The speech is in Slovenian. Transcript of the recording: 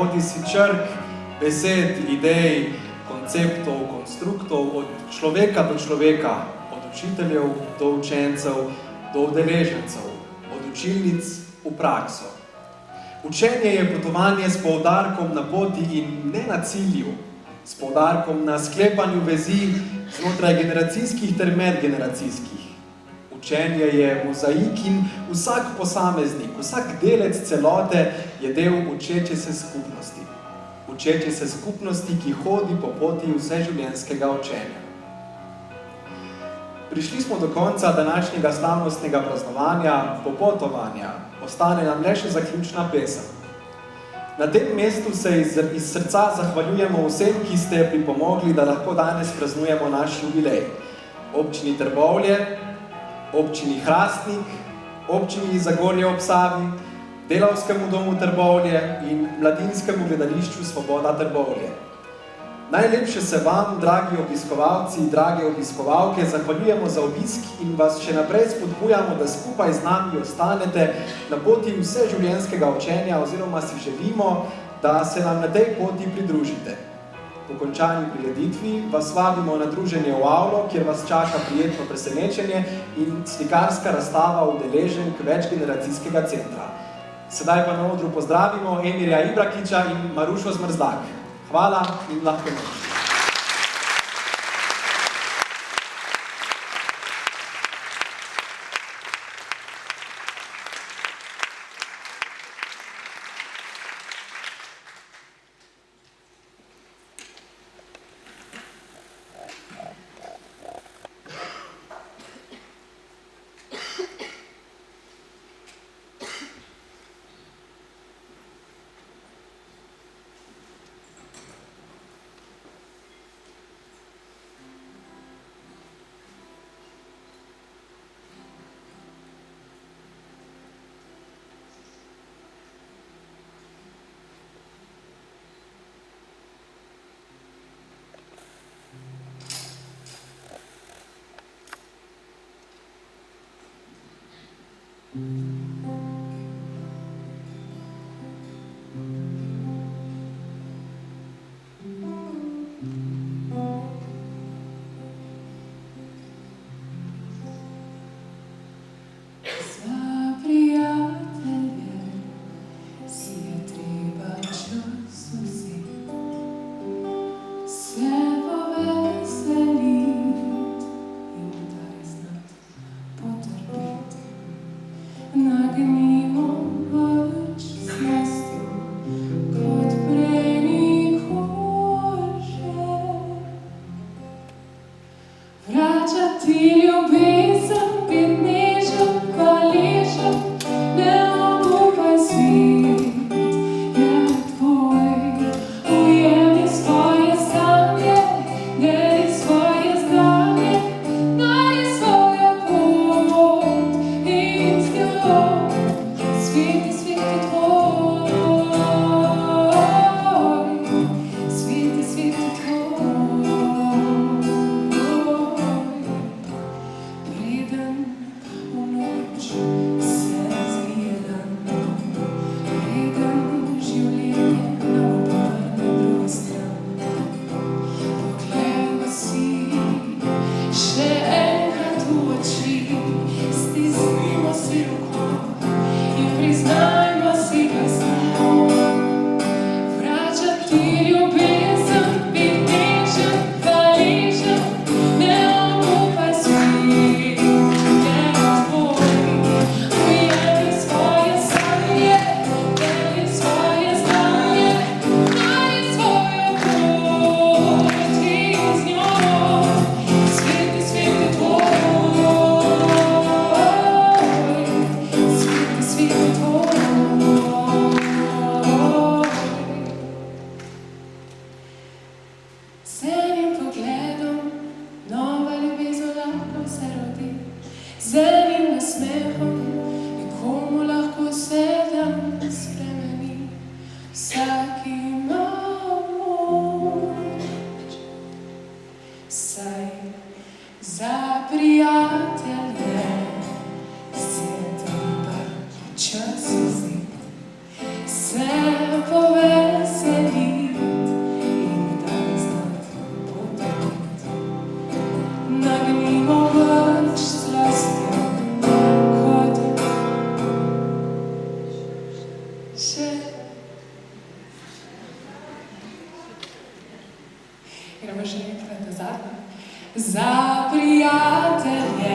Bodi si črk, besed, idej, konceptov, konstruktov, od človeka do človeka, od učiteljev do učencev, do udeležencev, od učilnic v prakso. Učenje je potovanje s poudarkom na poti in ne na cilju, s poudarkom na sklepanju vezi znotraj generacijskih ter medgeneracijskih. Učenje je mozaik in vsak posameznik, vsak delec celote je del učeče se skupnosti. Učeče se skupnosti, ki hodi po poti vseživljenjskega učenja. Prišli smo do konca današnjega slavnostnega praznovanja, popotovanja. Ostane nam le še zaključna pesem. Na tem mestu se iz srca zahvaljujemo vsem, ki ste pripomogli, da lahko danes praznujemo naš jubilej. Občini Trbovlje, občini Hrastnik, občini Zagorje ob Savi, Delavskemu domu Trbovlje in Mladinskemu gledališču Svoboda Trbovlje. Najlepše se vam, dragi obiskovalci, drage obiskovalke, zahvaljujemo za obisk in vas še naprej spodbujamo, da skupaj z nami ostanete na poti vseživljenjskega učenja oziroma si želimo, da se nam na tej poti pridružite. Po končani prireditvi vas vabimo na druženje v avlo, kjer vas čaka prijetno presenečenje in slikarska razstava udeleženk večgeneracijskega centra. Sedaj pa na odru pozdravimo Emirja Ibrakiča in Marušo Zmrzdak. Hvala in lahko noč. Gremo še enkrat nazadnje. Za prijatelje